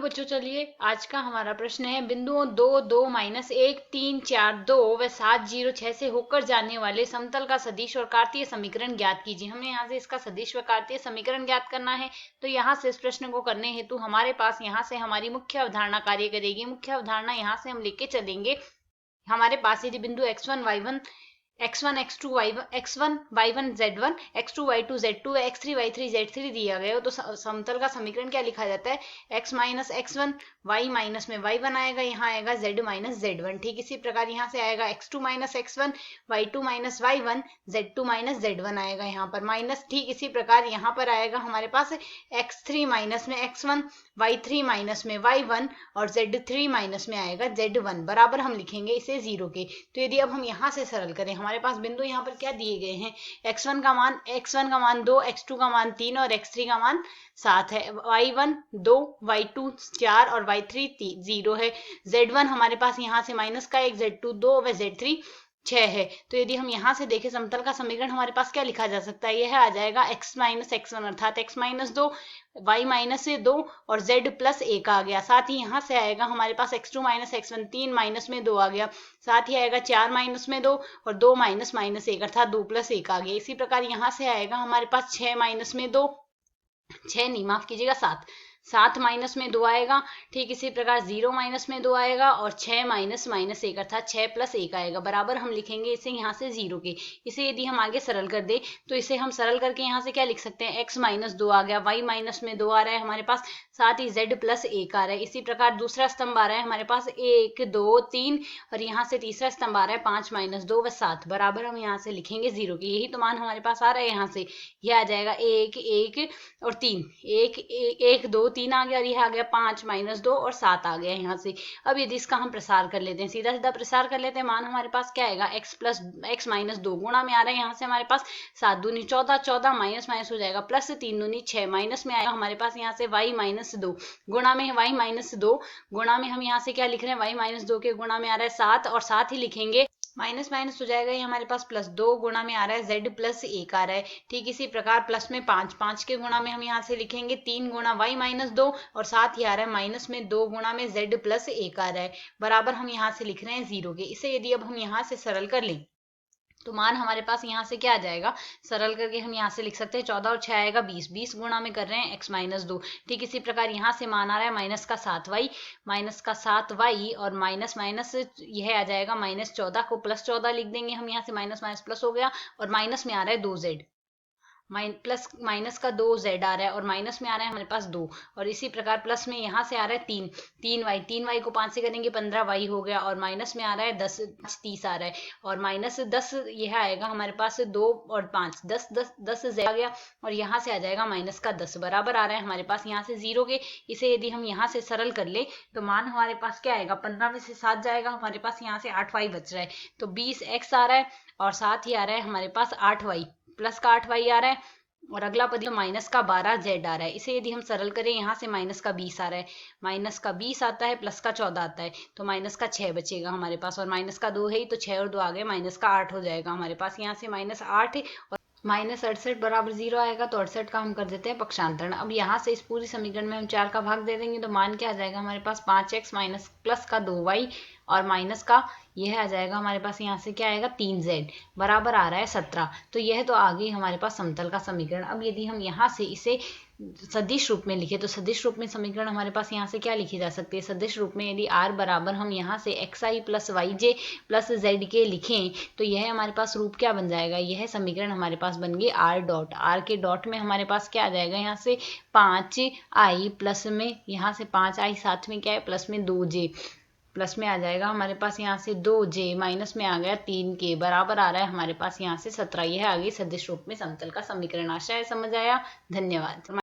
बच्चों, चलिए आज का हमारा प्रश्न है, बिंदुओं 2, 2 -1, 3, 4, 2 व 7, 0, 6 से होकर जाने वाले समतल का सदिश और कार्तीय समीकरण ज्ञात कीजिए। हमें यहाँ से इसका सदिश व कार्तीय समीकरण ज्ञात करना है। तो यहाँ से इस प्रश्न को करने हेतु हमारे पास यहाँ से हमारी मुख्य अवधारणा कार्य करेगी। मुख्य अवधारणा यहाँ से हम लेके चलेंगे। हमारे पास यदि बिंदु x1 y1 x1 x2 y1 x1 y1 z1 x2 y2 z2 x3 y3 z3 दिया गया हो तो समतल का समीकरण क्या लिखा जाता है? x minus x1 y minus में y1 आएगा, यहाँ आएगा z माइनस z1। ठीक इसी प्रकार यहाँ से आएगा x2 minus x1 y2 minus y1 z2 minus z1 आएगा यहाँ पर माइनस। ठीक इसी प्रकार यहाँ पर आएगा हमारे पास x3 माइनस में x1 y3 माइनस में y1 और z3 माइनस में आएगा z1 बराबर हम लिखेंगे इसे 0 के। तो यदि अब हम यहाँ से सरल करें, हमारे पास बिंदु यहाँ पर क्या दिए गए हैं? x1 का मान 2, x2 का मान 3 और x3 का मान 7 है। y1 2, y2 4 और y3 0 है। z1 हमारे पास यहाँ से माइनस का 1, z2 2 व z3 6 है। तो यदि हम यहाँ से देखें समतल का समीकरण हमारे पास क्या लिखा जा सकता है? यह आ जाएगा x माइनस x1 अर्थात x माइनस 2 y माइनस से 2 और z प्लस 1 आ गया। साथ ही यहाँ से आएगा हमारे पास x2 माइनस x1 3 माइनस में 2 आ गया। साथ ही आएगा 4 माइनस में 2 और 2 माइनस माइनस 1 अर्थात 2 प्लस 1 आ गया। इसी प्रकार यहाँ से आएगा हमारे पास 6 माइनस में 2 6 नहीं माफ कीजिएगा 7 माइनस में 2 आएगा। ठीक इसी प्रकार 0 माइनस में 2 आएगा और 6 माइनस माइनस 1 अर्थात 6 प्लस 1 आएगा बराबर हम लिखेंगे इसे यहाँ से 0 के। इसे यदि हम आगे सरल कर दे तो इसे हम सरल करके यहाँ से क्या लिख सकते हैं? x माइनस 2 आ गया, y माइनस में 2 आ रहा है हमारे पास, साथ ही z प्लस 1 आ रहा है। इसी प्रकार दूसरा स्तंभ आ रहा है हमारे पास 1 2 3 और यहाँ से तीसरा स्तंभ आ रहा है 5 माइनस 2 व 7 बराबर हम यहाँ से लिखेंगे 0 के। यही तो मान हमारे पास आ रहा है। यहाँ से यह आ जाएगा 1 1 और 3 1 1 2 3 आ गया और यह आ गया 5 माइनस 2 और 7 आ गया यहाँ से। अब यदि इसका हम प्रसार कर लेते हैं, सीधा सीधा प्रसार कर लेते हैं, मान हमारे पास क्या आएगा? x माइनस 2 गुणा में आ रहा है यहाँ से हमारे पास 7 दूनी 14 14 माइनस माइनस हो जाएगा प्लस 3 दूनी 6 माइनस में आएगा हमारे पास यहाँ से y माइनस 2 गुणा में y माइनस 2 गुणा में हम यहाँ से क्या लिख रहे हैं? y माइनस 2 के गुणा में आ रहा है 7 और साथ ही लिखेंगे माइनस माइनस हो जाएगा ये हमारे पास प्लस 2 गुणा में आ रहा है z प्लस 1 आ रहा है। ठीक इसी प्रकार प्लस में 5 के गुणा में हम यहाँ से लिखेंगे 3 गुणा y माइनस 2 और साथ ही आ रहा है माइनस में 2 गुणा में z प्लस 1 आ रहा है बराबर हम यहाँ से लिख रहे हैं 0 के। इसे यदि अब हम यहाँ से सरल कर लें तो मान हमारे पास यहाँ से क्या आ जाएगा? सरल करके हम यहाँ से लिख सकते हैं 14 और 6 आएगा 20 20 गुणा में कर रहे हैं x माइनस 2। ठीक इसी प्रकार यहाँ से मान आ रहा है माइनस का 7y और माइनस माइनस यह आ जाएगा माइनस 14 को प्लस 14 लिख देंगे हम यहाँ से, माइनस माइनस प्लस हो गया और माइनस में आ रहा है 2z प्लस माइनस का 2z आ रहा है और माइनस में आ रहा है हमारे पास 2 और इसी प्रकार प्लस में यहाँ से आ रहा है 3y को 5 से करेंगे 15y हो गया और माइनस में आ रहा है 10 30 आ रहा है और माइनस 10 यह आएगा हमारे पास 2 और 5 10 z आ गया और यहाँ से आ जाएगा माइनस का 10 बराबर आ रहा है हमारे पास यहाँ से 0 के। इसे यदि हम यहाँ से सरल कर ले तो मान हमारे पास क्या आएगा? 15 में से 7 जाएगा हमारे पास यहाँ से 8y बच रहा है तो 20x आ रहा है और साथ ही आ रहा है हमारे पास 8y प्लस का 8y आ रहा है और अगला पद माइनस का 12z आ रहा है। इसे यदि हम सरल करें यहाँ से माइनस का 20 आ रहा है, माइनस का 20 आता है प्लस का 14 आता है तो माइनस का 6 बचेगा हमारे पास और माइनस का 2 है ही तो 6 और 2 आ गए माइनस का 8 हो जाएगा हमारे पास। यहाँ से माइनस 8 और माइनस 68 बराबर 0 आएगा तो 68 का हम कर देते हैं पक्षांतरण। अब यहाँ से इस पूरी समीकरण में हम 4 का भाग दे देंगे तो मान क्या आ जाएगा हमारे पास? 5x माइनस प्लस का 2y और माइनस का यह आ जाएगा हमारे पास यहाँ से क्या आएगा? 3z बराबर आ रहा है 17। तो यह तो आ गई हमारे पास समतल का समीकरण। अब यदि हम यहाँ से इसे सदिश रूप में लिखे तो सदिश रूप में समीकरण हमारे पास यहाँ से क्या लिखी जा सकती है? सदिश रूप में यदि r बराबर हम यहाँ से xi plus yj plus zk लिखें तो यह हमारे पास रूप क्या बन जाएगा? यह समीकरण हमारे पास बन गई r के डॉट में हमारे पास क्या आ जाएगा? यहाँ से 5i प्लस में यहाँ से 5i साथ में क्या है? प्लस में 2j प्लस में आ जाएगा हमारे पास यहाँ से 2j माइनस में आ गया 3k बराबर आ रहा है हमारे पास यहाँ से 17। यह आ गई सदिश रूप में समतल का समीकरण। आशा है समझ आया। धन्यवाद।